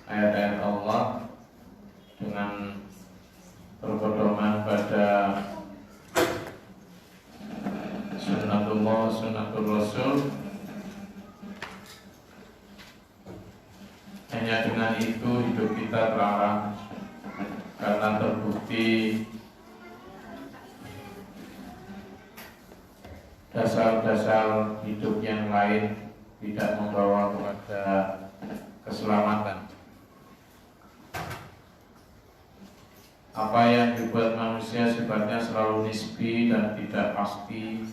ayat-ayat Allah dengan berpedoman pada sunnatullah, sunnatul Rasul. Hanya dengan itu hidup kita terarah, karena terbukti dasar-dasar hidup yang lain tidak membawa kepada keselamatan. Apa yang dibuat manusia sifatnya selalu nisbi dan tidak pasti,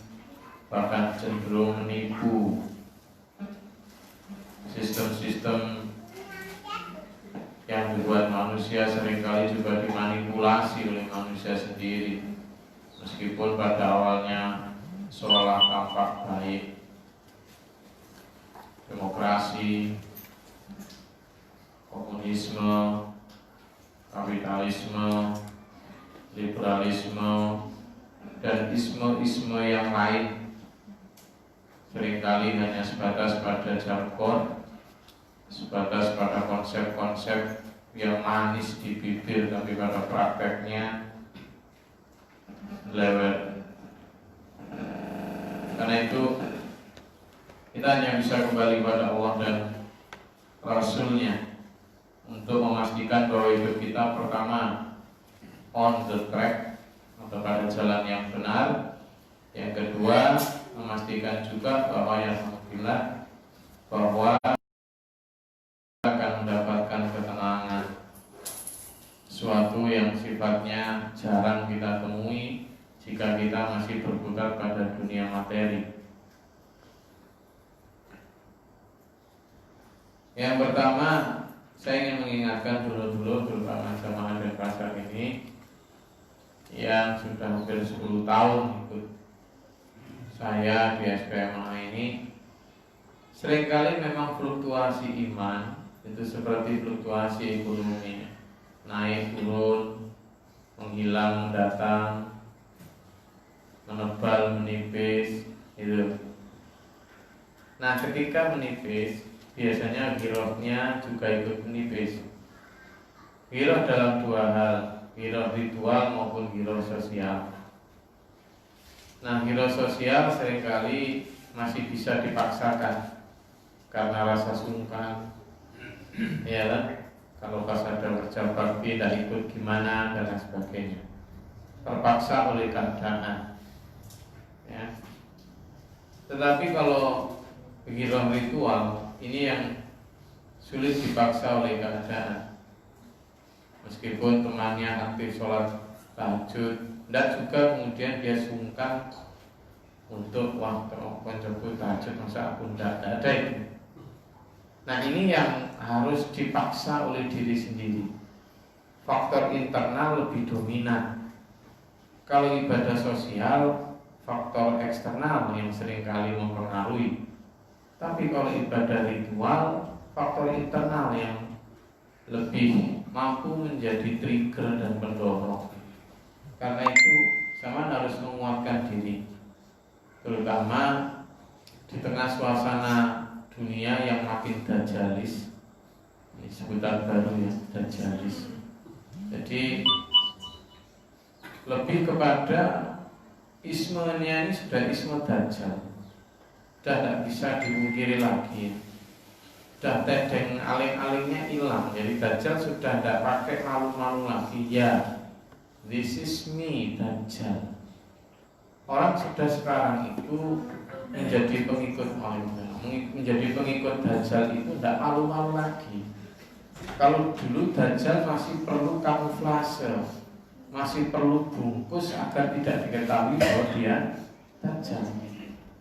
bahkan cenderung menipu. Sistem-sistem yang dibuat manusia seringkali juga dimanipulasi oleh manusia sendiri, meskipun pada awalnya seolah tampak baik. Demokrasi, komunisme, kapitalisme, liberalisme, dan isme-isme yang lain seringkali hanya sebatas pada jargon, sebatas pada konsep-konsep yang manis di bibir, tapi pada prakteknya lewat. Karena itu kita hanya bisa kembali pada Allah dan Rasulnya untuk memastikan bahwa hidup kita pertama on the track atau pada jalan yang benar. Yang kedua, memastikan juga bahwa yang alhamdulillah bahwa akan mendapatkan ketenangan, suatu yang sifatnya jarang kita temui jika kita masih berputar pada dunia materi. Yang pertama, saya ingin mengingatkan dulu terutama jamaah dan pasar ini yang sudah hampir 10 tahun ikut saya di SPMA ini. Seringkali memang fluktuasi iman itu seperti fluktuasi ekonomi, naik turun, menghilang mendatang, menebal menipis itu. Nah, ketika menipis biasanya girohnya juga ikut menipis. Giroh dalam dua hal, giroh ritual maupun giroh sosial. Nah, giroh sosial seringkali masih bisa dipaksakan karena rasa sungkan, ya kan? Kalau pas ada kerja bakti tidak ikut gimana dan lain sebagainya, terpaksa oleh keadaan. Ya. Tetapi kalau giroh ritual ini yang sulit dipaksa oleh keadaan. Meskipun temannya aktif sholat tahajud, tidak juga kemudian dia sungkan untuk waktu menjemput tahajud, masa aku tidak ada itu. Nah, ini yang harus dipaksa oleh diri sendiri. Faktor internal lebih dominan. Kalau ibadah sosial, faktor eksternal yang seringkali mempengaruhi. Tapi kalau ibadah ritual, faktor internal yang lebih mampu menjadi trigger dan pendorong. Karena itu, zaman harus menguatkan diri, terutama di tengah suasana dunia yang makin dajalis. Ini sebutan baru ya, dajalis. Jadi lebih kepada ismenya ini sudah isme dajjal. Sudah tidak bisa dimungkiri lagi. Sudah tedeng aling-alingnya hilang. Jadi dajjal sudah tidak pakai malu-malu lagi. Ya, this is me, dajjal. Orang sudah sekarang itu menjadi pengikut menjadi pengikut dajjal itu tidak malu-malu lagi. Kalau dulu dajjal masih perlu kamuflase, masih perlu bungkus agar tidak diketahui bahwa dia dajjal.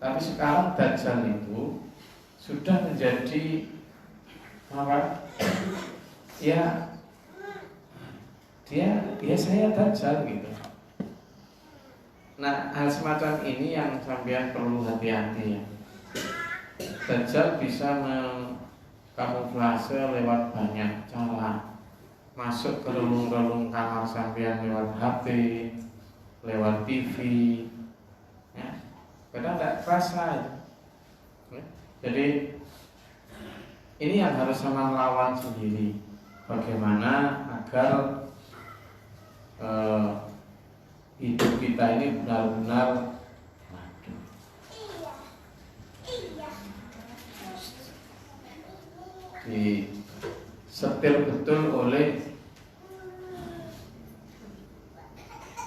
Tapi sekarang dajjal itu sudah menjadi apa? Ya, dia saya dajjal gitu. Nah, hal semacam ini yang sampean perlu hati-hati ya. Dajjal bisa mengkamuflase lewat banyak cara. Masuk ke relung-relung kamar sampean lewat HP, lewat TV, ya. Kadang tidak terasa ya. Jadi ini yang harus sama lawan sendiri. bagaimana agar hidup kita ini benar-benar disetir betul oleh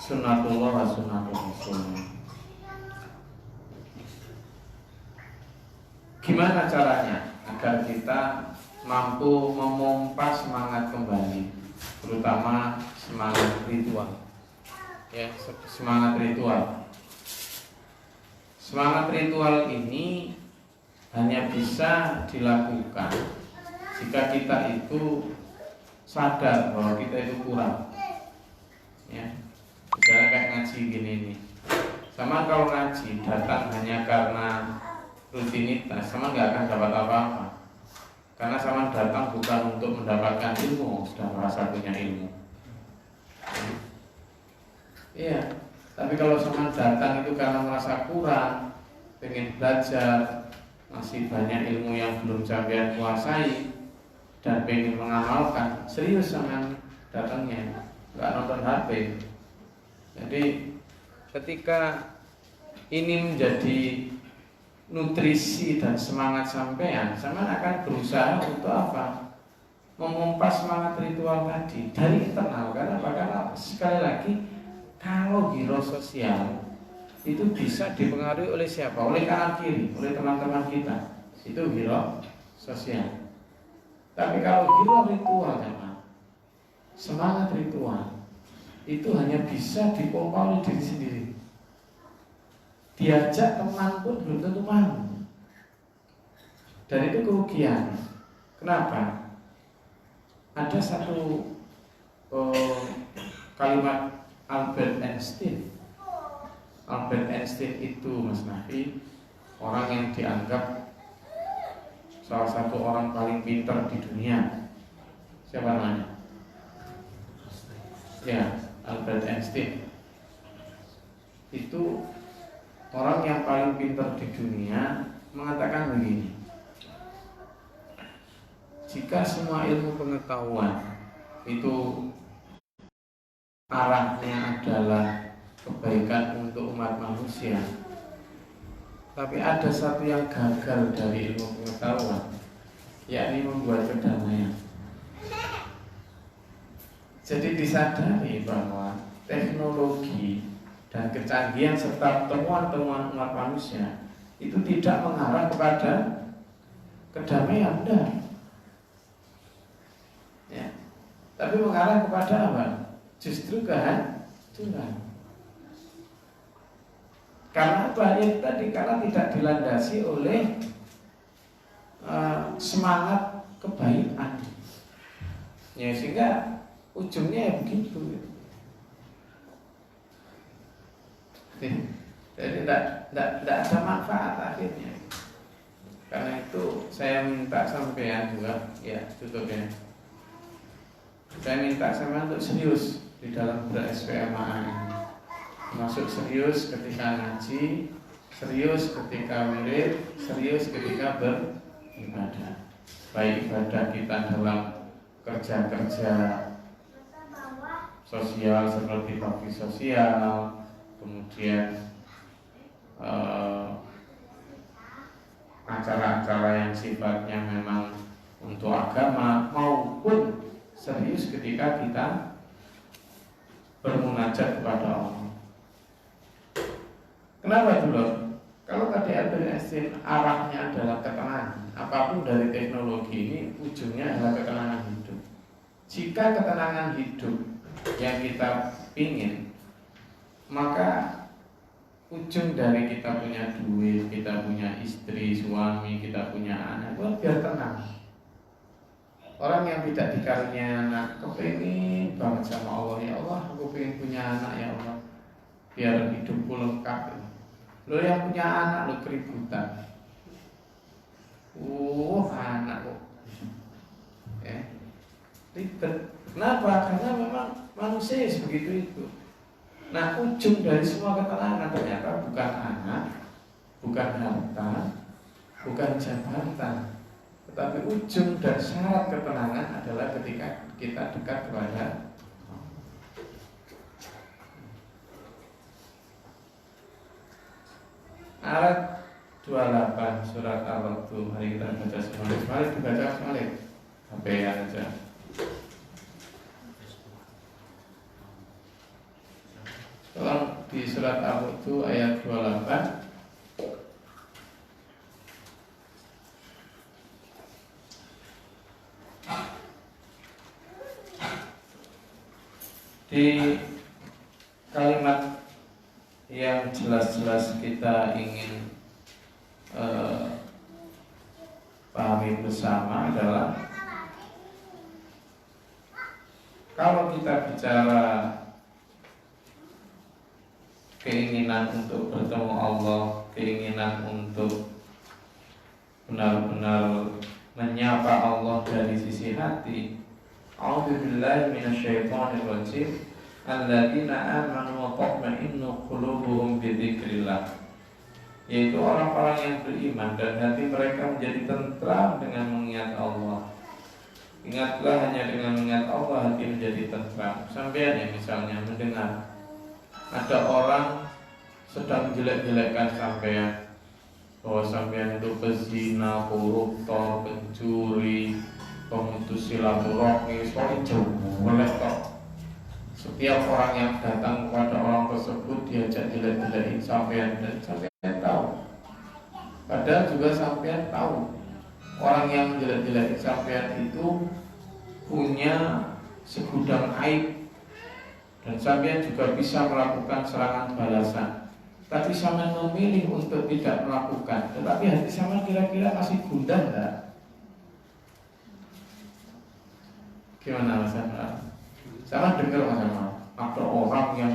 sunnatullah wa sunnatul rasul. Gimana caranya agar kita mampu memompa semangat kembali, terutama semangat ritual, ya, semangat ritual. Semangat ritual ini hanya bisa dilakukan jika kita itu sadar bahwa kita itu kurang, ya. Misalnya kayak ngaji gini nih, sama kalau ngaji datang hanya karena rutinitas, sama nggak akan dapat apa-apa. Karena sama datang bukan untuk mendapatkan ilmu, sudah merasa punya ilmu. Iya, tapi kalau sama datang itu karena merasa kurang, pengen belajar, masih banyak ilmu yang belum sampean kuasai, dan pengen mengamalkan, serius sama datangnya, nggak nonton HP. Jadi ketika ini menjadi nutrisi dan semangat sampean, sama akan berusaha untuk apa? Memompa semangat ritual tadi dari internal. Karena apa? Karena sekali lagi, kalau giro sosial itu bisa dipengaruhi oleh siapa? Oleh kanan kiri, oleh teman-teman kita. Itu giro sosial. Tapi kalau giro ritual, semangat ritual itu hanya bisa dipompa oleh diri sendiri. Diajak teman pun belum tentu mau. Dan itu kerugian. Kenapa? Ada satu kalimat Albert Einstein. Albert Einstein itu, Mas Nafi, orang yang dianggap salah satu orang paling pintar di dunia. Siapa namanya? Ya, Albert Einstein. Itu orang yang paling pintar di dunia mengatakan begini: jika semua ilmu pengetahuan itu arahnya adalah kebaikan untuk umat manusia, tapi ada satu yang gagal dari ilmu pengetahuan, yakni membuat kedamaian. Jadi disadari bahwa teknologi dan kecanggihan serta temuan-temuan umat manusia itu tidak mengarah kepada kedamaian, ya, tapi mengarah kepada apa? Justru kehancuran. Karena apa? Ya tadi, karena tidak dilandasi oleh semangat kebaikan, ya, sehingga ujungnya ya begitu. Jadi tidak ada manfaat akhirnya. Karena itu saya minta sampean juga, ya tutup ya. Saya minta sampean untuk serius di dalam ber-SPMA ini. Masuk serius ketika ngaji, serius ketika wirid, serius ketika beribadah. Baik ibadah kita dalam kerja-kerja sosial seperti bakti sosial, kemudian acara-acara yang sifatnya memang untuk agama, maupun serius ketika kita bermunajat kepada Allah. Kenapa itu loh? Kalau tadi Albert Einstein arahnya adalah ketenangan, apapun dari teknologi ini ujungnya adalah ketenangan hidup. Jika ketenangan hidup yang kita ingin, maka ujung dari kita punya duit, kita punya istri, suami, kita punya anak, biar tenang. Orang yang tidak dikaruniai anak, kepingin banget sama Allah, ya Allah, aku pengen punya anak ya Allah, biar hidupku lengkap. Lo yang punya anak lo keributan, anak kok, ya, ribet. Kenapa? Karena memang manusia sebegitu itu. Nah, ujung dari semua ketenangan ternyata bukan anak, bukan harta, bukan jabatan, tetapi ujung dan syarat ketenangan adalah ketika ketika kita dekat kepada ayat 28 surat Al-Qur'an. Mari kita baca semua. Mari dibaca semua. HP aja. Tolong di surat Al-Qur'an ayat 28. Di kalimat yang jelas-jelas kita ingin pahami bersama adalah kalau kita bicara keinginan untuk bertemu Allah, keinginan untuk benar-benar menyapa Allah dari sisi hati. A'udzubillahi minasyaitonirrajim. Alladzina amanu wa tatma'innu qulubuhum bidzikrillah. Yaitu orang-orang yang beriman dan hati mereka menjadi tentram dengan mengingat Allah. Ingatlah hanya dengan mengingat Allah hati menjadi tentram. Sampai ya misalnya mendengar ada orang sedang jelek-jelekkan sampean, bahwa sampean itu pezina, koruptor, pencuri, pemutus silaturahmi, soalnya jauh kok. Setiap orang yang datang kepada orang tersebut diajak jelek-jelekin sampean dan sampean tahu. Padahal juga sampean tahu orang yang jelek-jelekin sampean itu punya segudang aib dan sampean juga bisa melakukan serangan balasan. Tapi sampean memilih untuk tidak melakukan. Tetapi hati sampean kira-kira masih gundah enggak? Gimana Mas Anwar? Sama dengar Mas Anwar, ada orang yang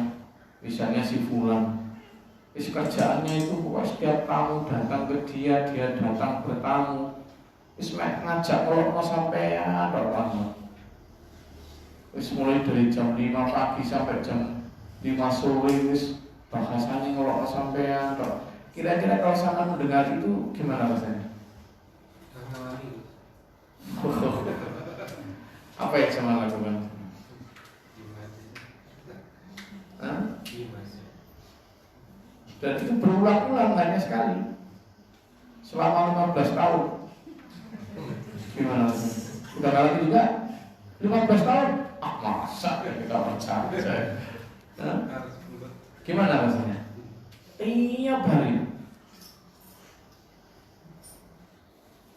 misalnya si Fulan, kerjaannya itu pokoknya setiap tamu datang ke dia datang bertamu, ngajak kalau mau sampean orang. Mulai dari jam 5 pagi sampai jam 5 sore bahasanya kalau mau sampean. Kira-kira kalau sampean mendengar itu gimana rasanya? Apa yang sama lakukan? Dan itu berulang-ulang hanya sekali selama 15 tahun. Gimana? Udah kali juga 15 tahun? Masa ya kita percaya? Gimana rasanya? Tiap hari.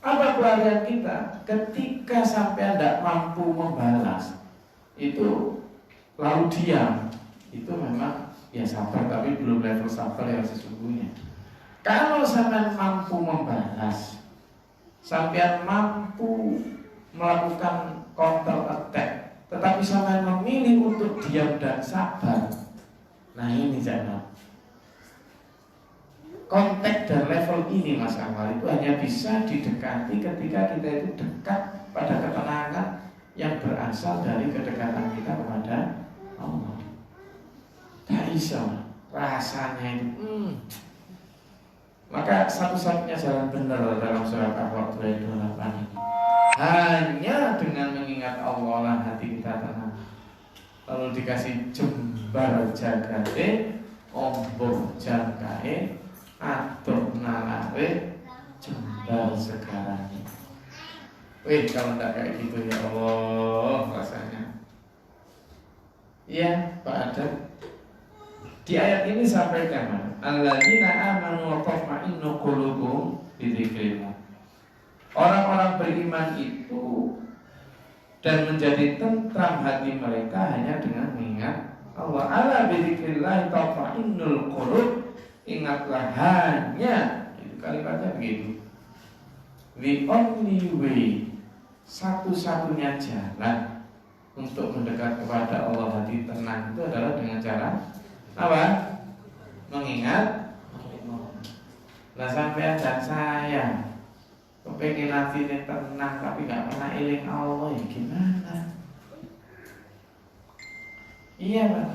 Apa pelarian kita ketika sampai tidak mampu membalas itu lalu diam, itu memang ya sabar tapi belum level sabar yang sesungguhnya. Kalau sampai mampu membalas, sampai mampu melakukan counter attack, tetapi sampai memilih untuk diam dan sabar, nah ini jangan. Konteks dan level ini Mas Anwar itu hanya bisa didekati ketika kita itu dekat pada ketenangan yang berasal dari kedekatan kita kepada Allah. Tak bisa rasanya itu. Maka satu-satunya jalan benar dalam surat Al-Qur'an ayat 28 ini hanya dengan mengingat Allah lah hati kita tenang. Lalu dikasih jembar jagate, ombok jangkae, atur nalare jembar segaranya. Kalau tidak kayak gitu ya Allah rasanya. Iya Pak Adam. Di ayat ini sampaikan alladzina amanu wa tatma'innu qulubuhum bidzikrillah. Orang-orang beriman itu dan menjadi tentram hati mereka hanya dengan mengingat Allah. Ala bidzikrillah tatma'innul qulub. Ingatlah hanya, itu kalimatnya begitu. The only way, satu-satunya jalan untuk mendekat kepada Allah hati tenang itu adalah dengan cara apa? Mengingat Allah. Nah sampai dan saya kepengen hati ini tenang tapi gak pernah eling Allah, ya gimana? Iya Pak.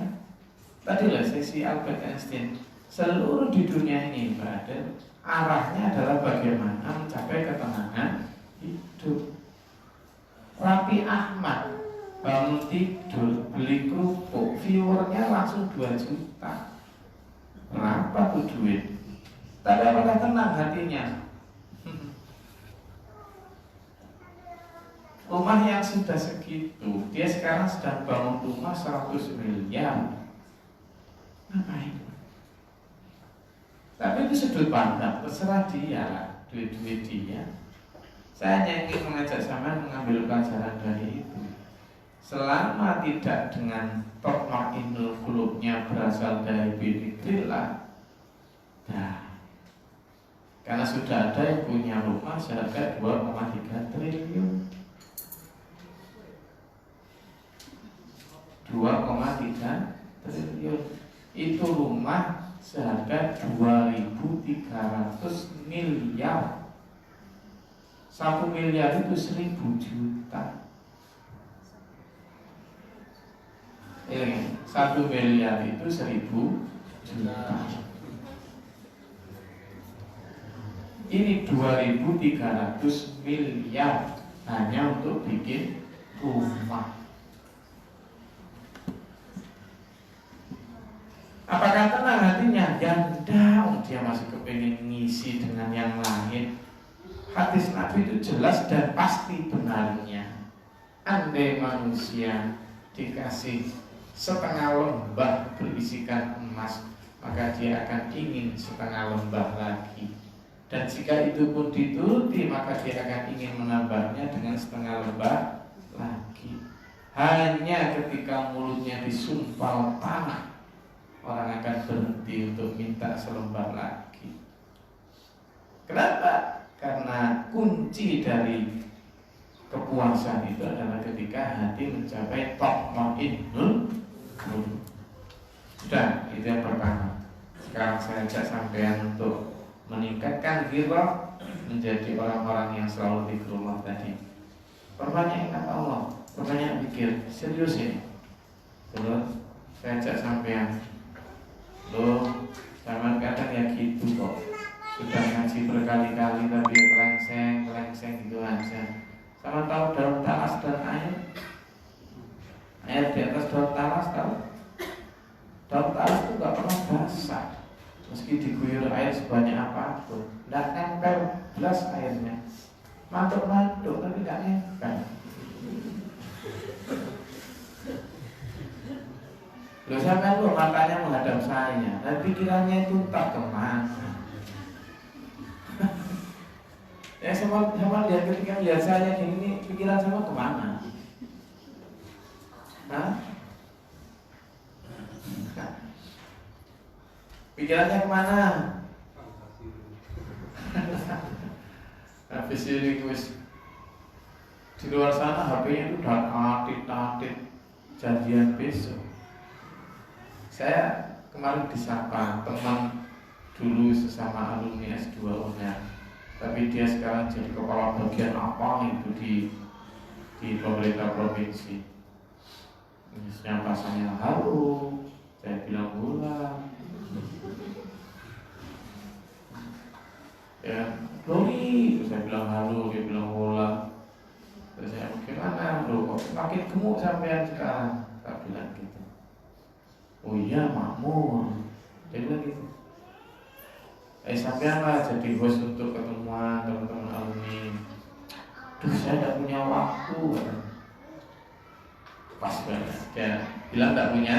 Tadi lah sesi Albert Einstein. Seluruh di dunia ini berada arahnya adalah bagaimana mencapai ketenangan hidup. Raffi Ahmad bangun tidur beli kerupuk, viewernya langsung 2 juta. Berapa tuh duit? Tapi apakah tenang hatinya? Rumah yang sudah segitu, dia sekarang sedang bangun rumah 100 miliar. Ngapain? Tapi itu sudut pandang, terserah dia lah, duit-duit dia. Saya hanya ingin mengajak sama mengambil pelajaran dari itu. Selama tidak dengan tatma'innul qulubnya berasal dari dzikrillah, nah, karena sudah ada yang punya rumah seharga 2,3 triliun. 2,3 triliun itu rumah seharga 2.300 miliar. 1 miliar itu 1.000 juta. 1 miliar itu 1.000 juta. Ini 2.300 miliar hanya untuk bikin rumah. Apakah tenang hatinya? Ya enggak, dia masih kepingin ngisi dengan yang lain. Hadis Nabi itu jelas dan pasti benarnya. Andai manusia dikasih setengah lembah berisikan emas, maka dia akan ingin setengah lembah lagi. Dan jika itu pun dituruti, maka dia akan ingin menambahnya dengan setengah lembah lagi. Hanya ketika mulutnya disumpal tanah, orang akan berhenti untuk minta selembar lagi. Kenapa? Karena kunci dari kepuasan itu adalah ketika hati mencapai tatma'innul qulub. Sudah, itu yang pertama. Sekarang saya ajak sampean untuk meningkatkan ghirah menjadi orang-orang yang selalu zikrullah tadi. Perbanyak ingat Allah, perbanyak pikir, serius ini. Terus saya ajak sampean, loh, zaman kadang ya gitu kok. Sudah ngaji berkali-kali tapi melengseng gitu aja. Sama tahu daun talas dan air? Air di atas daun talas tahu? Daun talas itu gak pernah basah. Meski diguyur air sebanyak apapun, tidak nempel belas airnya. Mantuk-mantuk tapi gak nempel. Loh sampai lu matanya menghadap saya, dan pikirannya itu tak kemana. Ya sama lihat ketika lihat saya gini, pikiran sama kemana? Hah? Pikirannya kemana? Habis ini di luar sana HP-nya itu udah tatit janjian besok. Saya kemarin disapa teman dulu sesama alumni S2 UNER, tapi dia sekarang jadi kepala bagian apa itu di pemerintah provinsi. Nyapa saya, halo, saya bilang ulang. Ya, Doni, saya bilang halo, dia bilang ulang. Terus saya, gimana bro, kok makin gemuk sampean sekarang? Saya bilang gitu. Oh iya, makmur. Dia bilang gitu. Sampean lah jadi host untuk ketemuan teman-teman alumni. Duh, saya tidak punya waktu. Pas banget. Dia bilang tidak punya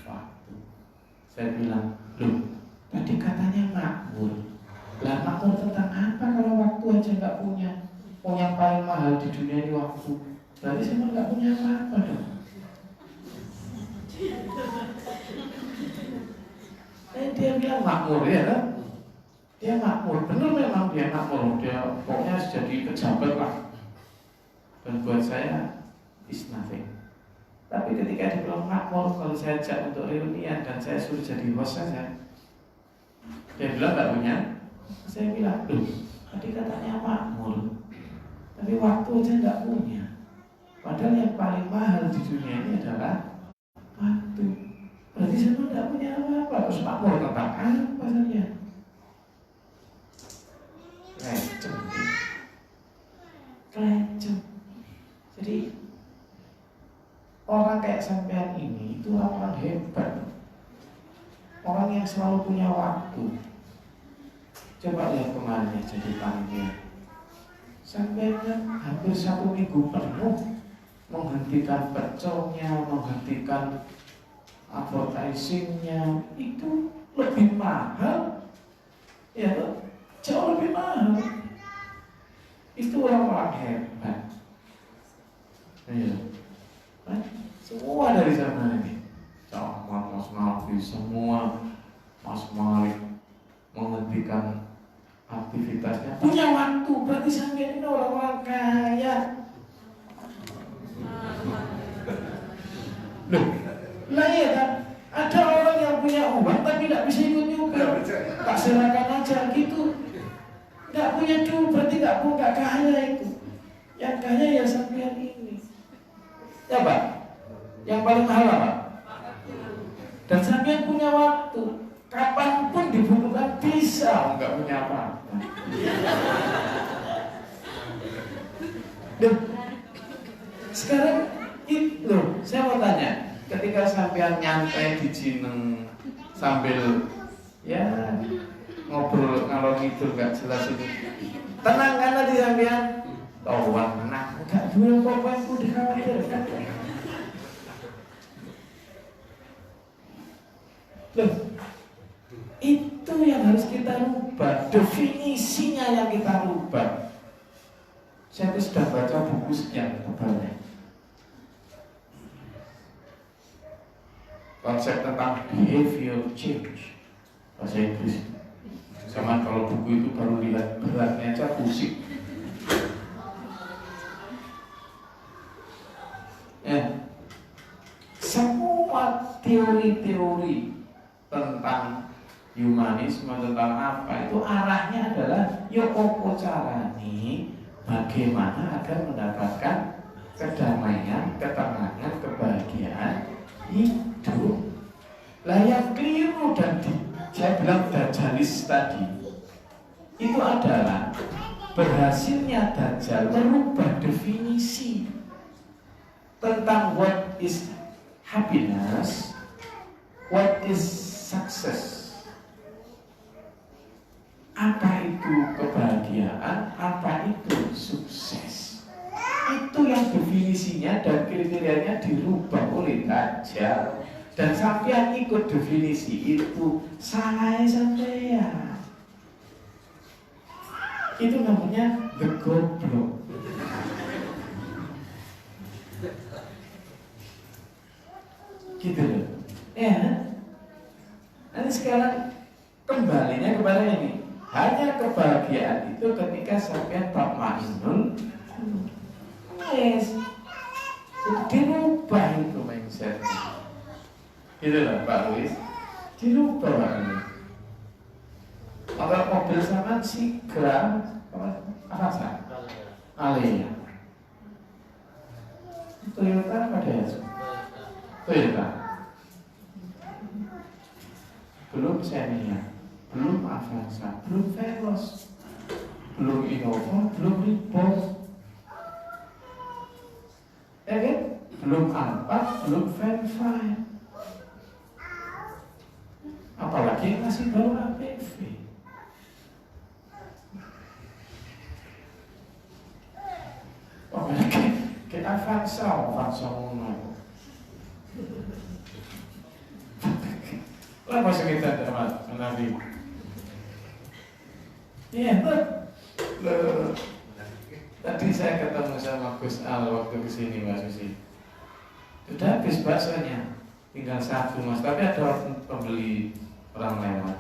waktu. Saya bilang, loh, tadi katanya makmur. Lah makmur tentang apa kalau waktu aja nggak punya? Oh, yang paling mahal di dunia ini waktu. Berarti saya nggak punya apa-apa dong. Dia bilang makmur ya kan? Dia makmur, benar memang dia makmur. Dia pokoknya jadi pejabat lah. Dan buat saya is nothing. Tapi ketika dia bilang makmur, kalau saya ajak untuk reunian dan saya suruh jadi host saja, dia bilang nggak punya. Saya bilang, loh, tadi katanya makmur, tapi waktu aja nggak punya. Padahal yang paling mahal di dunia ini adalah waktu. Berarti saya nggak punya apa-apa. Terus makmur tentang apa saja? Lecem. Jadi Orang kayak sampean ini itu orang hebat, orang yang selalu punya waktu. Coba lihat kemarin jadi panitia, sampean hampir 1 minggu penuh menghentikan pecelnya, menghentikan advertisingnya, itu lebih mahal, ya jauh lebih mahal. Itu orang-orang hebat. Iya. Semua dari zaman ini, Cokmat, Mas Nafi, semua Mas Malik menghentikan aktivitasnya, punya waktu. Berarti sampai ini orang-orang kaya. Loh, lah iya kan? Ada orang yang punya uang tapi tidak bisa ikut juga. Tak serahkan aja gitu. Tidak punya duit berarti nggak kaya itu. Yang kaya ya sampean ini. Ya Pak, yang paling mahal apa? Dan sampean punya waktu. Kapanpun dibutuhkan bisa, nggak punya apa-apa. Dan sekarang itu, saya mau tanya, ketika sampean nyantai di Cineng sambil ya ngobrol ngalor ngidul nggak jelas itu, tenang kan tadi sampean? Tawan tenang, nggak dua apa-apa yang udah dikhawatirkan. Loh, itu yang harus kita rubah, definisinya yang kita rubah. Saya tuh sudah baca buku sekian tebalnya, konsep tentang behavior change, bahasa Inggris. Sama kalau buku itu baru lihat beratnya aja pusing. Ya, semua teori-teori tentang humanisme, tentang apa itu arahnya adalah opo carane bagaimana agar mendapatkan kedamaian, ketenangan, kebahagiaan hidup. Lah yang keliru dan saya bilang dajalis tadi itu adalah berhasilnya Dajjal merubah definisi tentang what is happiness, what is success. Apa itu kebahagiaan, apa itu sukses. Itu yang definisinya dan kriterianya dirubah oleh Dajjal. Dan sampean ikut definisi itu, salah sampean. Itu namanya the goblok. Gitu loh. Ya. Nanti sekarang kembalinya kepada ini. Hanya kebahagiaan itu ketika sampean tatmainun. Yes. Jadi dirubah itu mindset. Gitu loh Pak Luis. Dirubah Pak Luis. Kalau mobil sama Sigra apa sih? Alia. Toyota apa deh? Toyota. Belum Xenia, belum Avanza, belum Veloz, belum Innova, belum Reebok, ya kan? Belum Alphard, belum Van. Apalagi yang masih baru APV. Apalagi kayak Avanza ngono. Lah masih kita termat Nabi. Iya, loh. Tadi saya ketemu sama Gus Al waktu kesini Mbak Susi. Sudah habis baksonya, tinggal 1 Mas. Tapi ada orang pembeli, orang lewat.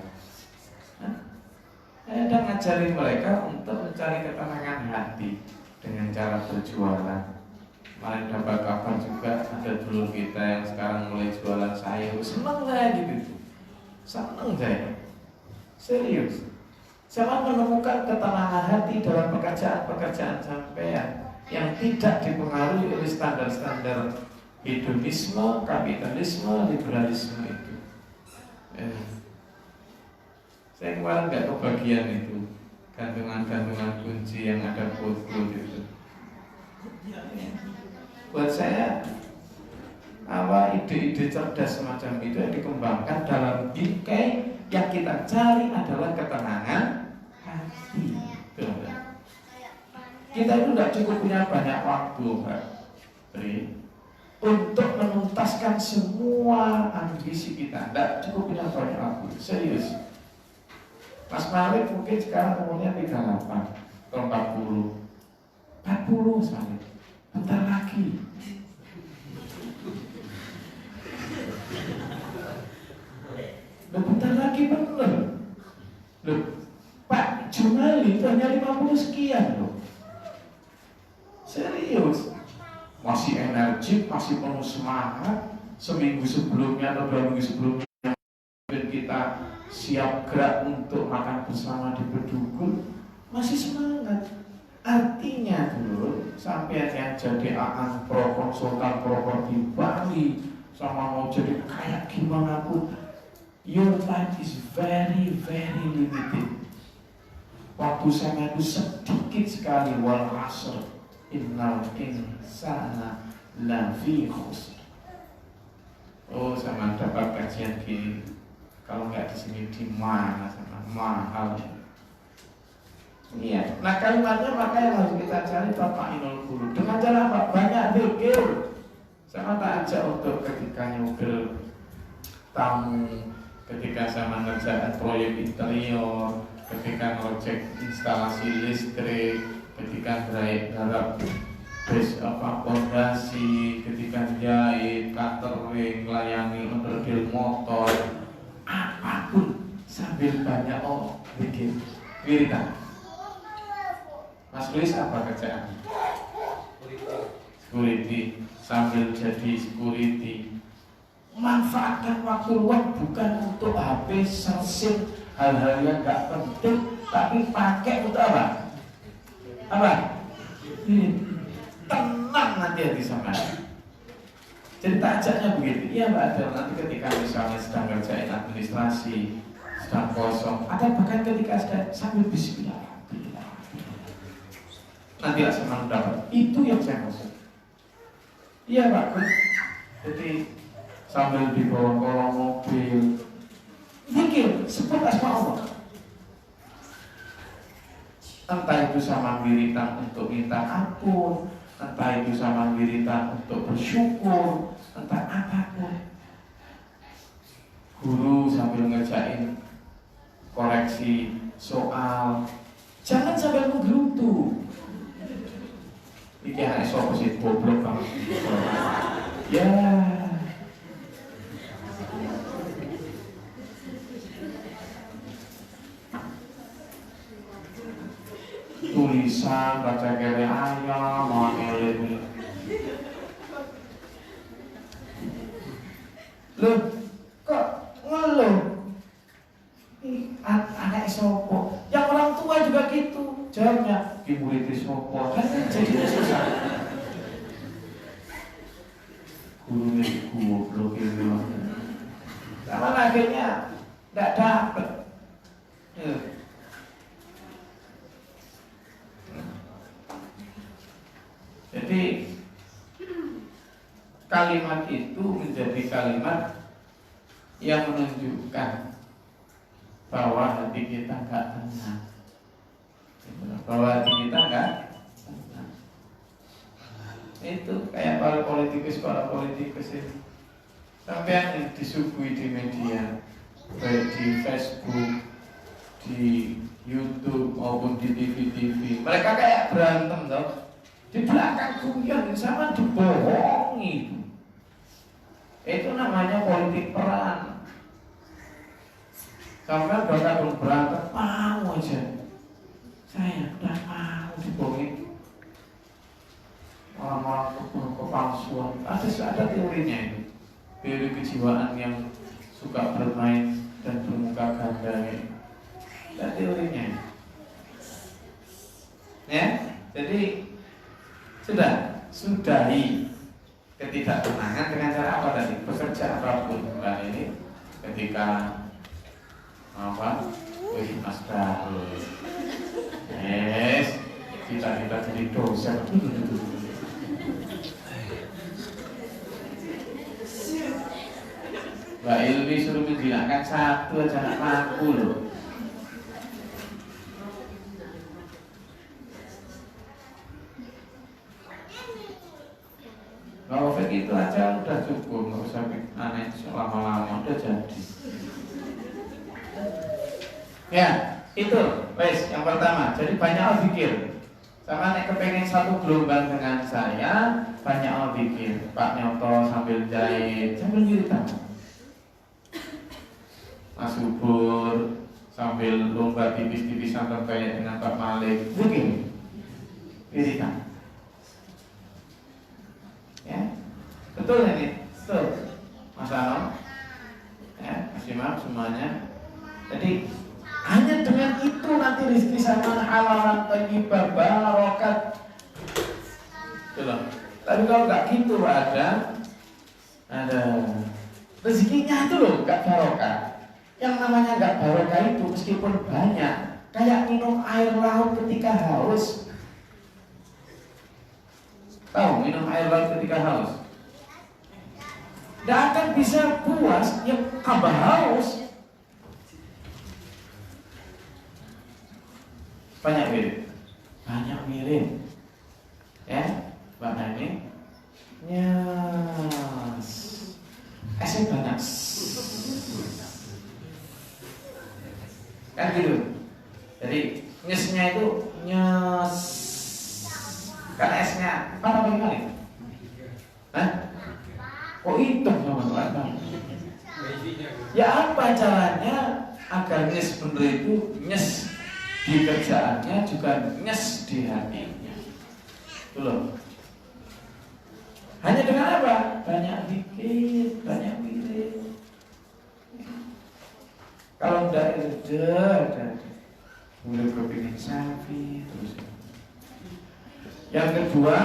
Saya udah ngajarin mereka untuk mencari ketenangan hati dengan cara berjualan. Kemarin dapat kabar juga ada dulur kita yang sekarang mulai jualan sayur. Senang saya gitu. Senang saya. Serius. Saya menemukan ketenangan hati dalam pekerjaan sampean yang tidak dipengaruhi oleh standar-standar hedonisme, kapitalisme, liberalisme itu. Saya kemarin nggak kebagian itu gantungan-gantungan kunci yang ada foto itu. Buat saya ide-ide cerdas semacam itu yang dikembangkan dalam bingkai yang kita cari adalah ketenangan hati. Kita itu tidak cukup punya banyak waktu, Pak Tri, untuk menuntaskan semua ambisi kita. Tidak cukup punya banyak waktu, serius. Mas Malik mungkin sekarang umurnya 38 atau 40 Malik, bentar lagi. Bentar lagi bener. Loh, Pak Jumali itu hanya 50 sekian loh. Serius, masih energik, masih penuh semangat. Seminggu sebelumnya atau 2 minggu sebelumnya kita siap gerak untuk makan bersama di Bedugul, masih semangat. Artinya dulu sampai yang jadi AAN pro konsultan properti Bali sama mau jadi kayak gimana pun, your time is very very limited. Waktu saya itu sedikit sekali. Wal asr innal insana lafi khusr. Oh, sama dapat kajian gini. Kalau nggak di sini di mana sama mahal. Iya. Nah kalimatnya maka yang harus kita cari Bapak Inul Qulub. Dengan cara apa? Banyak zikir. Sama tak ajak untuk ketika nyugel tamu, ketika sama ngerjakan proyek interior, ketika ngecek instalasi listrik, ketika garap pondasi, ketika jahit, catering, layani onderdil motor, apapun sambil banyak bikin wiridan. Mas Luis apa kerjaan? Security. Sambil jadi security, manfaatkan waktu luang bukan untuk HP searching hal-hal yang gak penting, tapi pakai untuk apa? Apa? Tenang nanti hati sama. Jadi ajaknya begitu. Iya Mbak Adel, nanti ketika misalnya sedang kerjain administrasi, sedang kosong, atau bahkan ketika sedang sambil bismillah, nanti asal dapat. Itu yang saya maksud. Iya Pak. Jadi sambil di bawah kolong mobil, zikir, sebut asma Allah. Entah itu sama wiritan untuk minta ampun, entah itu sama wiritan untuk bersyukur, entah apapun. Guru sambil ngerjain koreksi soal, jangan sambil menggerutu. Iki hanya soal sih goblok banget. Ya. Tulisan baca kere ayam mau ngelih. Loh, kok ngeluh? Anak sopo. Yang orang tua juga gitu. Jawabnya, ki murid sopo. Kan jadi susah. Gurunya goblok itu. Sama akhirnya enggak dapet. Jadi kalimat itu menjadi kalimat yang menunjukkan bahwa hati kita enggak tenang. Bahwa hati kita enggak tenang. Itu kayak para politikus ini. Sampai yang disuguhi di media, baik di Facebook, di YouTube maupun di TV. Mereka kayak berantem toh. Di belakang guyon sama dibohongi. Itu namanya politik peran. Sampai bakal berantem mau aja. Saya udah mau dibohongi. Orang-orang kepalsuan. Ada teorinya itu. Teori kejiwaan yang suka bermain dan bermuka ganda. Ada teorinya. Ya, jadi sudahi ketidaktenangan dengan cara apa tadi? Bekerja apapun. Nah ini ketika apa? Mas Darul. Kita jadi dosen. Mbak Ilmi suruh menghilangkan satu aja nggak mampu loh. Kalau itu aja udah cukup, nggak usah aneh lama-lama udah jadi. Ya, itu wes yang pertama. Jadi banyak pikir. Sama nek kepengen satu gelombang dengan saya, banyak pikir. Pak Nyoto sambil jahit, sambil cerita. Mas Subur sambil lomba tipis-tipisan terkait dengan Pak Malik, begini, cerita. Ya, betul ini, betul, Mas Anom, ya, Mas Imam semuanya. Jadi hanya dengan itu nanti rezeki sama halalan thayyibah barokat. Betul. Tapi kalau nggak gitu ada rezekinya itu loh nggak barokah. Yang namanya nggak barokah itu meskipun banyak, kayak minum air laut ketika haus. Tahu minum air laut ketika haus? Tidak akan bisa puas yang tambah haus. Banyak mirip, ya, Mbak Nani, nyas, esnya banyak, kan gitu. Jadi nyesnya itu nyes. Karena esnya apa bagaimana? Hah? Kok hitam sama Tuhan? Ya apa caranya agar nyes bener itu nyes di kerjaannya juga nyes di hatinya? Belum. Hanya dengan apa? Banyak pikir, banyak wirid. Kalau udah mulai berpikir sapi terus. Yang kedua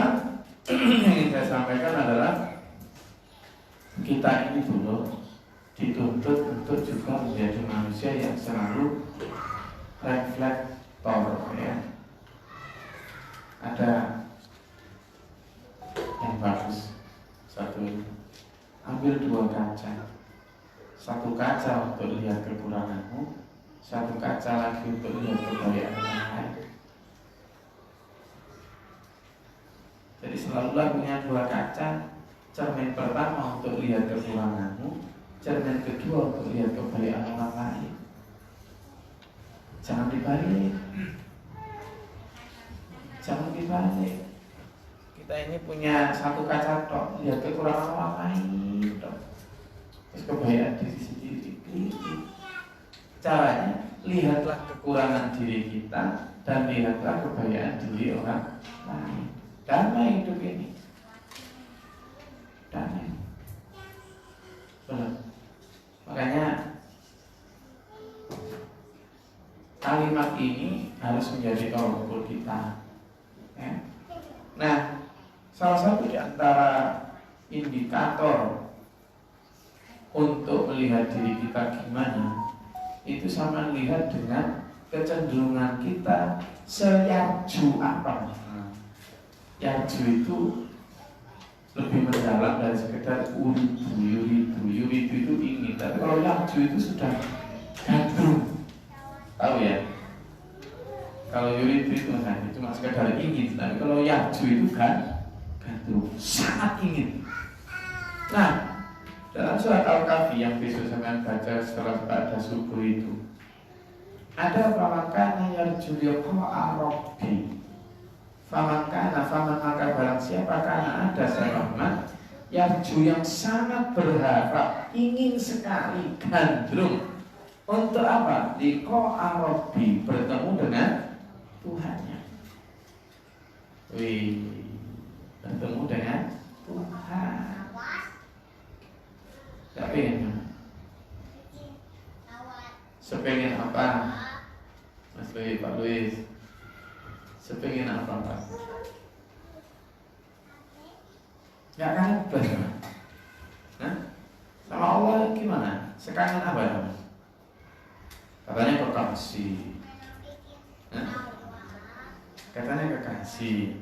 yang ingin saya sampaikan adalah kita ini dulu dituntut untuk juga menjadi manusia yang selalu reflektor, ya. Ada yang bagus, satu, ambil dua kaca, satu kaca untuk lihat kekuranganmu, satu kaca lagi untuk lihat kebaikan orang lain. Jadi selalulah punya dua kaca. Cermin pertama untuk lihat kekuranganmu, cermin kedua untuk lihat kebaikan orang lain. Jangan dibalik. Jangan dibalik. Kita ini punya satu kaca tok, lihat kekurangan orang lain tok. Terus kebaikan diri sendiri. Caranya lihatlah kekurangan diri kita dan lihatlah kebaikan diri orang lain. Damai hidup ini. Damai. Benar. Makanya kalimat ini harus menjadi tolak ukur kita, ya. Nah, salah satu di antara indikator untuk melihat diri kita gimana, itu sama lihat dengan kecenderungan kita seyarju apa. Yarju itu lebih mendalam dari sekedar yuridu itu ingin. Tapi kalau yarju itu sudah gandrung. Tahu ya? Kalau yuridu itu cuma sekedar ingin. Tapi kalau yarju itu kan gandrung, sangat ingin. Nah, dalam surat Al-Kahfi yang besok saya akan baca setelah pada subuh itu, ada famakana yarju liqa'a rabbi. Faman maka barang siapa karena ada saya Rahman yarju yang sangat berharap, ingin sekali, gandrung untuk apa? Liqa'a rabbi, bertemu dengan Tuhannya. Bertemu dengan Tuhan. Gak pengen? Sepengen apa? Mas Luis, Pak Luis, sepengen apa Pak? Gak kangen banget. Nah, sama Allah gimana? Sekangen apa? Katanya kekasih. Nah, katanya kekasih.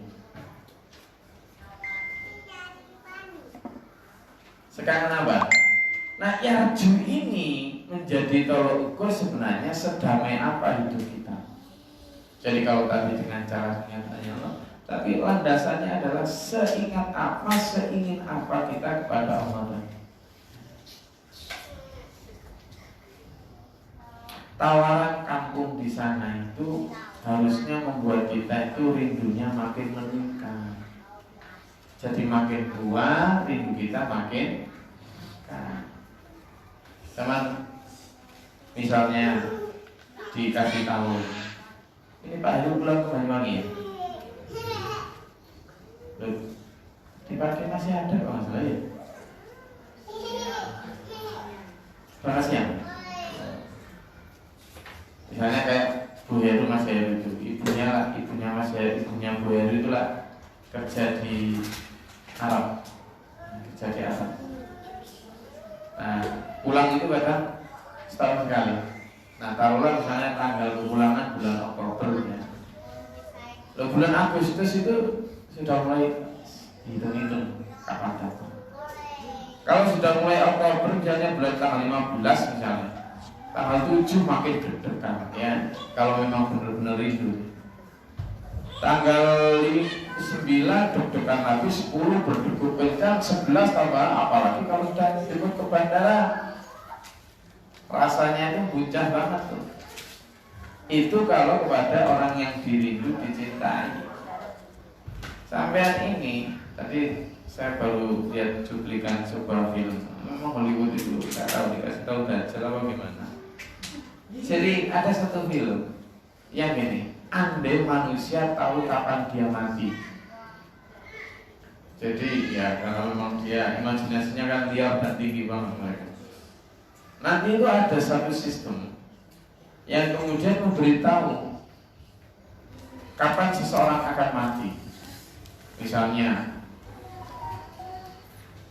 Sekangen apa? Nah, yarju ini menjadi tolok ukur sebenarnya sedamai apa hidup kita. Jadi kalau tadi dengan cara nyatanya, tapi landasannya adalah seingat apa, seingin apa kita kepada Allah. Tawaran kampung di sana itu harusnya membuat kita itu rindunya makin meningkat. Jadi makin tua, rindu kita makin teman, misalnya dikasih tahu, ini Pak Heru pulang ke Banyuwangi ya? Loh, dipakai masih ada kalau nggak salah ya? Bekasnya? Misalnya kayak Bu Heru, Mas Heru itu, ibunya Mas Heru, ibunya Bu Heru itulah kerja di Arab, Nah, pulang itu kadang setahun sekali. Nah, taruhlah misalnya tanggal kepulangan bulan Oktober ya. Loh, bulan Agustus itu sudah mulai hitung-hitung kapan datang. Kalau sudah mulai Oktober, misalnya bulan tanggal 15 misalnya, tanggal 7 makin deg-degan ya. Kalau memang benar-benar rindu. Tanggal 9 deg-degan lagi, 10 berdegup kencang, 11 tambah, apalagi kalau sudah jemput ke bandara, rasanya itu buncah banget tuh. Itu kalau kepada orang yang dirindu, dicintai. Sampean ini tadi saya baru lihat cuplikan sebuah film. Memang Hollywood itu nggak tahu dikasih tahu Dajjal apa gimana. Jadi ada satu film yang gini, andai manusia tahu kapan dia mati. Jadi ya karena memang dia imajinasinya kan liar dan tinggi banget mereka. Nanti itu ada satu sistem yang kemudian memberitahu kapan seseorang akan mati. Misalnya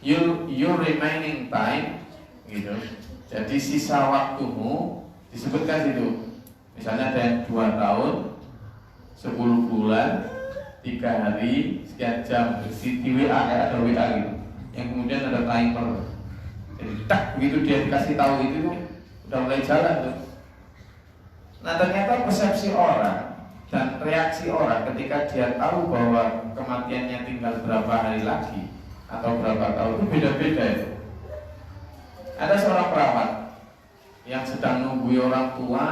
your remaining time gitu. Jadi sisa waktumu disebutkan itu. Misalnya ada yang 2 tahun, 10 bulan, 3 hari, sekian jam. Di WA ada WA gitu. Yang kemudian ada timer. Jadi tak begitu dia dikasih tahu itu udah mulai jalan tuh. Nah, ternyata persepsi orang dan reaksi orang ketika dia tahu bahwa kematiannya tinggal berapa hari lagi atau berapa tahun itu beda-beda itu. Ada seorang perawat yang sedang nunggu orang tua,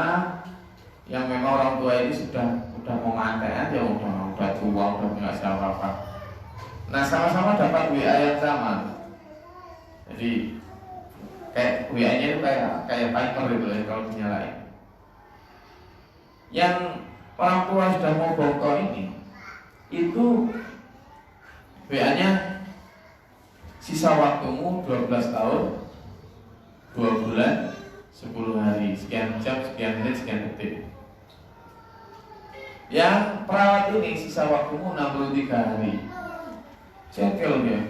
yang memang orang tua ini udah mau ngantek aja, udah tua, udah nggak siapa-apa. Nah, sama-sama dapat WA yang sama. Jadi kayak WA-nya itu kayak timer gitu ya kalau dinyalain. Yang orang tua sudah mau bongkar ini, itu WA-nya sisa waktumu 12 tahun, 2 bulan, 10 hari, sekian jam, sekian menit, sekian detik. Yang perawat ini sisa waktumu 63 hari. Cekel dia.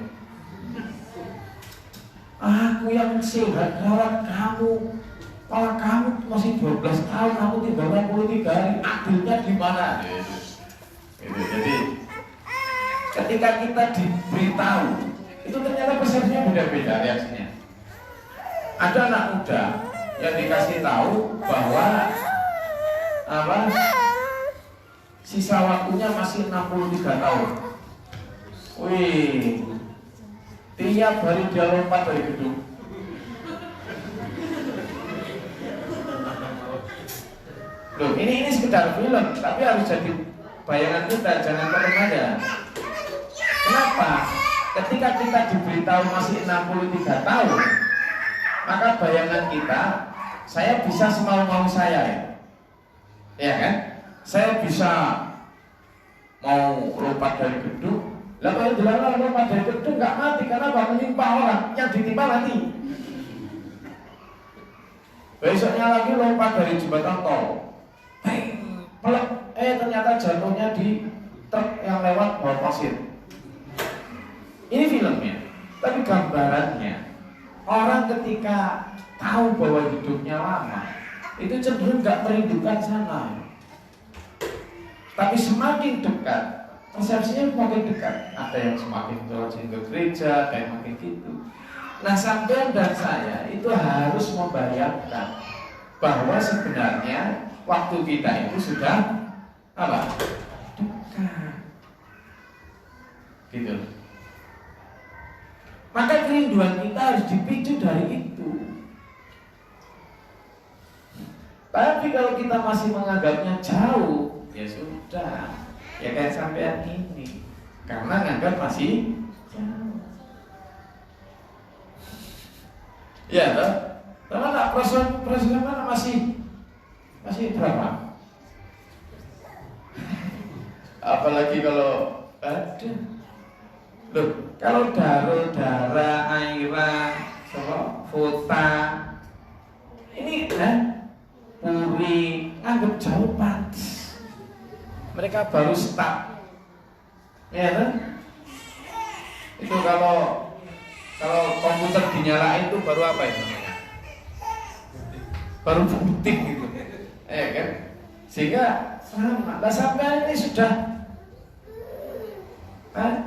Aku yang sehat rawat kamu, kalau kamu masih 12 tahun, aku tinggal 63 hari, adilnya di mana? Jadi ketika kita diberitahu, itu ternyata persepsinya beda-beda reaksinya. Ada anak muda yang dikasih tahu bahwa sisa waktunya masih 63 tahun. Wih, tiap hari dia lompat dari gedung. Loh, ini sekedar film, tapi harus jadi bayangan kita, jangan terlena. Kenapa? Ketika kita diberitahu masih 63 tahun, maka bayangan kita, saya bisa semau-mau saya, ya kan? Saya bisa mau lompat dari gedung. Lah kalau dilarang lompat dari gedung nggak mati karena menimpa orang, yang ditimpa mati. Besoknya lagi lompat dari jembatan tol. Ternyata jatuhnya di truk yang lewat bawa pasir. Ini filmnya, tapi gambarannya orang ketika tahu bahwa hidupnya lama itu cenderung nggak merindukan sana. Tapi semakin dekat, persepsinya semakin dekat. Ada yang semakin rajin ke gereja, ada yang makin gitu. Nah, sampean dan saya itu harus membayangkan bahwa sebenarnya waktu kita itu sudah apa? Dekat. Gitu. Maka kerinduan kita harus dipicu dari itu. Tapi kalau kita masih menganggapnya jauh, ya sudah. Ya kayak sampean ini. Karena nganggap masih jauh. Ya toh? Karena tak proses mana masih berapa? Apalagi kalau ada. Loh, kalau darah, Aira, Fota, ini Puri, anggap jauh pantas. Mereka baru start, ya kan? Itu kalau komputer dinyalain itu baru apa itu namanya? Baru booting gitu, kan? Sehingga sama. Nah, sampai ini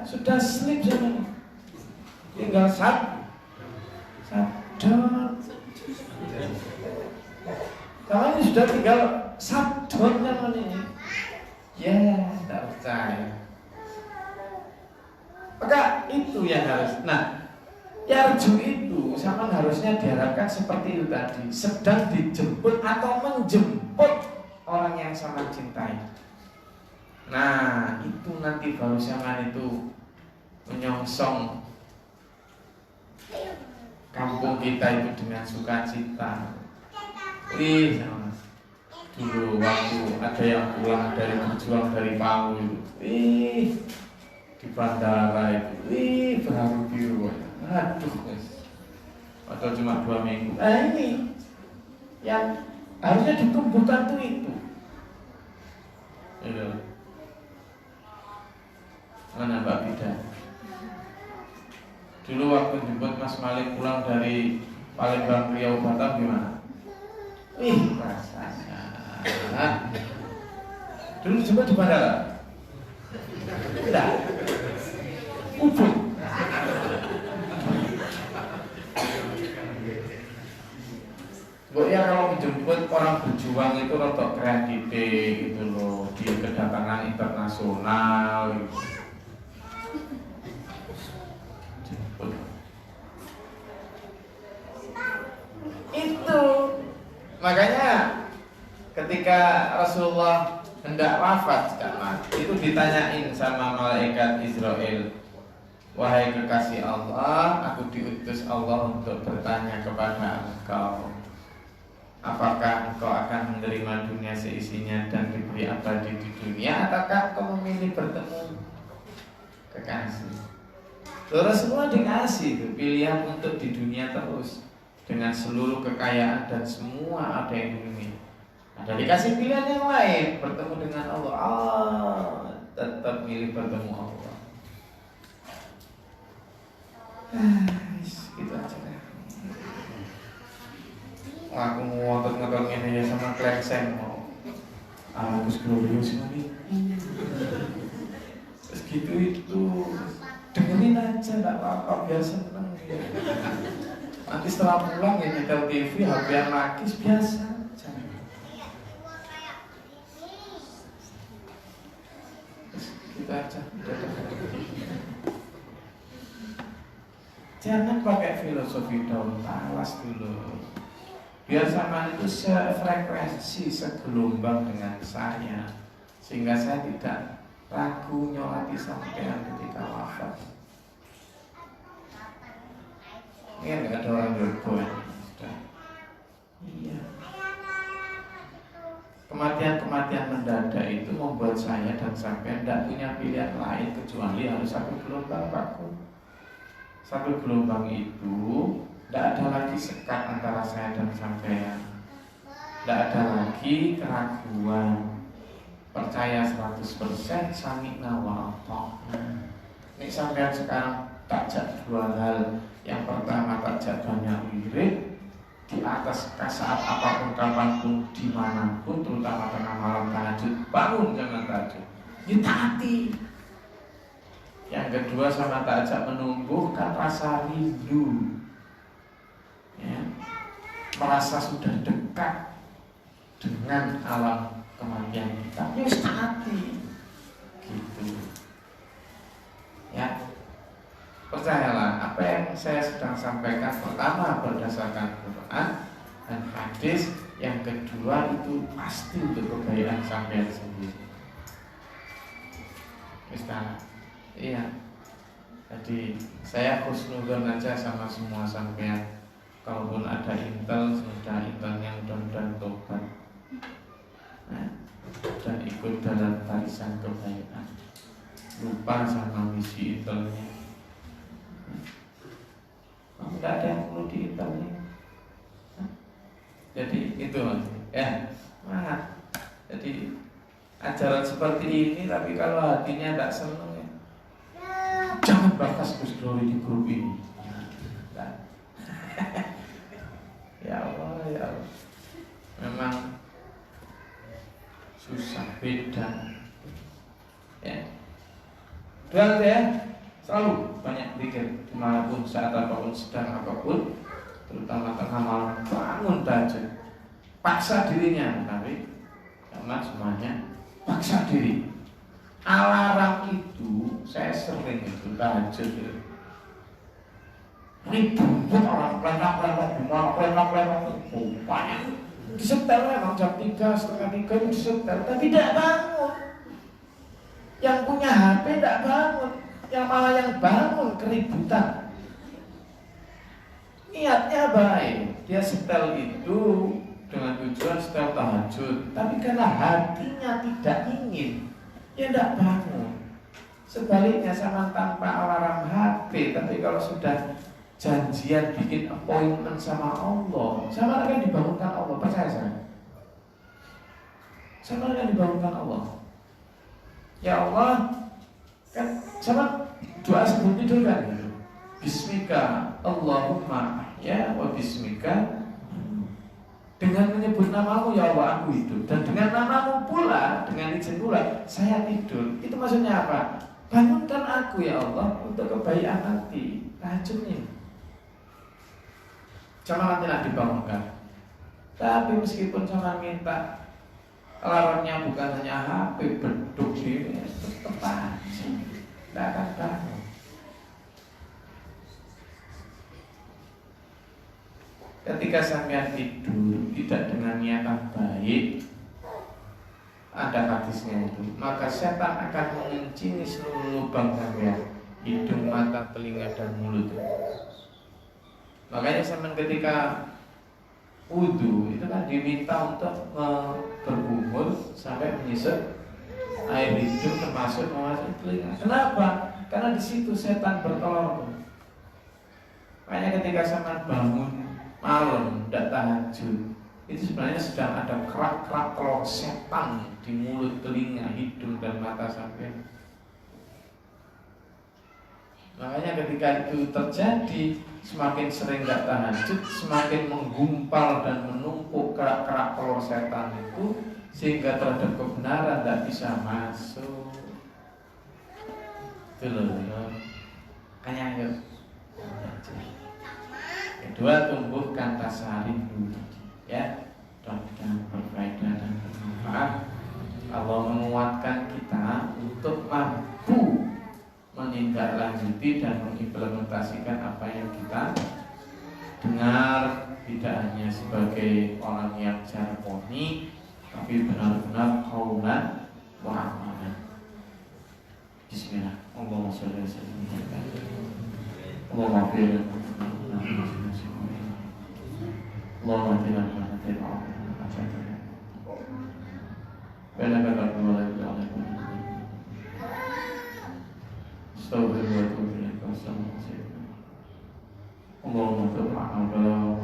sudah slip semuanya. Tinggal sadar. Kalau ini sudah tinggal sadar namanya. Ya, tidak percaya. Maka itu yang harus. Nah, yarju itu sama harusnya diharapkan seperti itu tadi, sedang dijemput atau menjemput orang yang sama cintai. Nah, itu nanti baru zaman itu menyongsong kampung kita itu dengan sukacita. Dulu waktu ada yang pulang dari berjuang dari Palu itu, di bandara itu, berharu biru. Aduh, atau cuma 2 minggu. Nah, ini yang harusnya ditumbuhkan tuh itu. Mana Mbak Bida? Dulu waktu jemput Mas Malik pulang dari Palembang Riau Batam gimana? Rasanya. Dulu jemput di bandara? Tidak. Ubud. Ya kalau menjemput orang berjuang itu rotok kreatif gitu loh, di kedatangan internasional gitu. Itu makanya ketika Rasulullah hendak wafat itu ditanyain sama malaikat Israel, wahai kekasih Allah, aku diutus Allah untuk bertanya kepada engkau, apakah engkau akan menerima dunia seisinya dan diberi abadi di dunia, ataukah engkau memilih bertemu kekasih? Saudara semua dikasih itu pilihan untuk di dunia terus dengan seluruh kekayaan dan semua ada yang di dunia. Ada dikasih pilihan yang lain, bertemu dengan Allah, tetap milih bertemu Allah. Gitu aja deh. Aku mau ngotot-ngotot ini ya sama klengseng mau. Agus glorious lagi. Terus gitu itu dengerin aja, gak apa-apa, biar seneng ya. Nanti setelah pulang ya nyetel TV, HP-an lagi biasa aja. Terus gitu aja. Jangan pakai filosofi daun talas dulu. Biar sama itu sefrekuensi, segelombang dengan saya, sehingga saya tidak ragu nyolati sampean ketika wafat. Ini nggak ada orang berbuat. Iya. Kematian mendadak itu membuat saya dan sampean tidak punya pilihan lain kecuali harus satu gelombang, Pakku. Satu gelombang itu tidak ada lagi sekat antara saya dan sampean. Tidak ada lagi keraguan. Percaya 100%, sami'na wa ata'na. Ini sampean sekarang takjak 2 hal. Yang pertama takjak banyak wirid di atas saat apapun, kapanpun, dimanapun, terutama tengah malam tahajud. Bangun jangan tahajud, ya taati. Yang kedua sama takjak menumbuhkan rasa rindu merasa sudah dekat dengan alam kematian kita, ya wis mati gitu ya. Percayalah, apa yang saya sedang sampaikan pertama berdasarkan Quran dan hadis, yang kedua itu pasti untuk kebaikan sampean sendiri. Misalnya, iya. Jadi saya husnuzon aja sama semua sampean. Kalaupun ada intel, sudah intelnya mudah-mudahan tobat, dan ikut dalam barisan kebaikan. Lupa sama misi intelnya. Tidak ada yang perlu diintelnya. Jadi itu ya, semangat. Jadi ajaran seperti ini, tapi kalau hatinya tidak senang ya, jangan bakas Gus Dori di grup ini. Nah. Ya Allah, ya Allah, memang susah, beda ya. Dan ya selalu banyak pikir dimanapun, saat apapun, sedang apapun, terutama tengah malam, bangun tahajud, paksa dirinya, tapi karena semuanya paksa diri. Alarm itu saya sering itu tahajud itu. Ribut orang pelenak-pelenak gimana, pelenak-pelenak banyak. Disetel memang jam 3, setengah 3 itu disetel, tapi tidak bangun. Yang punya HP tidak bangun, yang malah yang bangun keributan. Niatnya baik, dia setel itu dengan tujuan setel tahajud, tapi karena hatinya tidak ingin, ya tidak bangun. Sebaliknya sama tanpa alarm HP, tapi kalau sudah janjian bikin appointment sama Allah, sama akan dibangunkan Allah, percaya saya. Sama akan dibangunkan Allah. Ya Allah, kan sama doa sebelum tidur kan gitu. Bismika Allahumma ya wa bismika, dengan menyebut namamu ya Allah aku hidup, dan dengan namamu pula, dengan izin pula saya tidur. Itu maksudnya apa? Bangunkan aku ya Allah untuk kebaikan hati. Tahajudnya sama tidak dibangunkan. Tapi meskipun sama minta alarmnya bukan hanya HP, beduk diri, tetap aja tidak akan bangun. Ketika sampean tidur tidak dengan niatan baik, ada hadisnya itu, maka setan akan mengencing seluruh lubang sampean, hidung, mata, telinga, dan mulut. Makanya sampean ketika wudu itu kan diminta untuk bergumul sampai menyisir air hidung termasuk memasuk telinga. Kenapa? Karena di situ setan bertelur. Makanya ketika sampean bangun malam tidak tahajud, itu sebenarnya sedang ada kerak-kerak telur setan di mulut, telinga, hidung, dan mata sampean. Makanya ketika itu terjadi, semakin sering gak tahajud, semakin menggumpal dan menumpuk kerak-kerak telur setan itu, sehingga terhadap kebenaran tidak bisa masuk. Itu loh, makanya ayo. Kedua, tumbuhkan rasa rindu, ya, dan berfaedah dan bermanfaat. Allah menguatkan kita untuk mampu menindaklanjuti dan mengimplementasikan apa yang kita dengar, tidak hanya sebagai orang yang jargoni, tapi benar-benar qaulan wa amalan. Bismillah. Allahumma sholli ala sayyidina Allahumma fir Allahumma tina Allahumma tawafa'na wa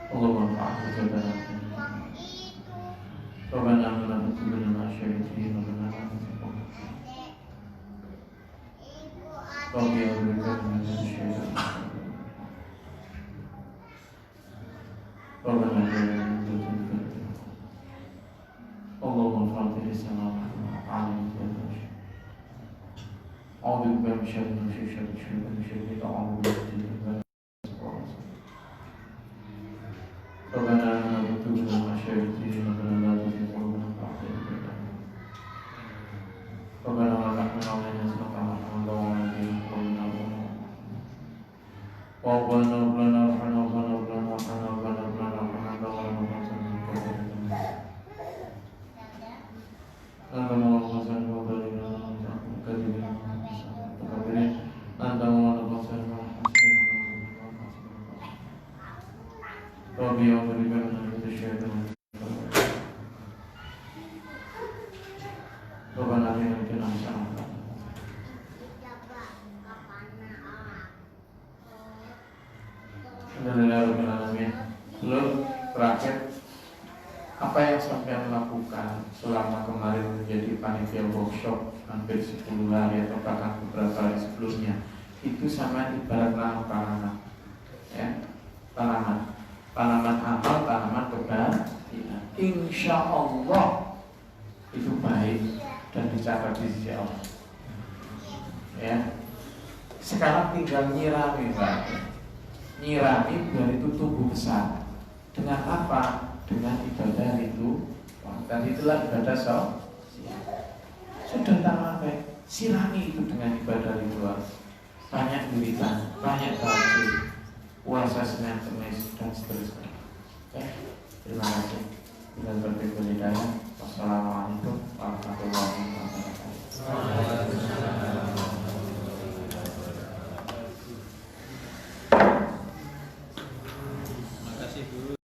Allahumma fa'afna Rabbana la tuqbilna syai'in wa lana Rabbi awlika min syai'in Rabbana Allahumma fatir as-samawati wal ardi أعوذ بالله من شر ما شئت ومن شر ما شئت Lalu terakhir, apa yang sampai lakukan selama kemarin menjadi panitia workshop hampir 10 hari atau bahkan beberapa hari sebelumnya, itu sama ibarat nanam tanaman, ya, tanaman amal, tanaman kebahagiaan. Insya Allah itu baik dan dicatat di sisi Allah. Ya, sekarang tinggal nyirami, Pak. Nyirami biar itu tumbuh besar. Dengan apa? Dengan ibadah itu. Dan itulah ibadah sudah tamat, sirami itu dengan ibadah ritual. Banyak wiridan, banyak tahajud, puasa Senin Kamis dan seterusnya. Oke, terima kasih. Dengan berbagai hidayah.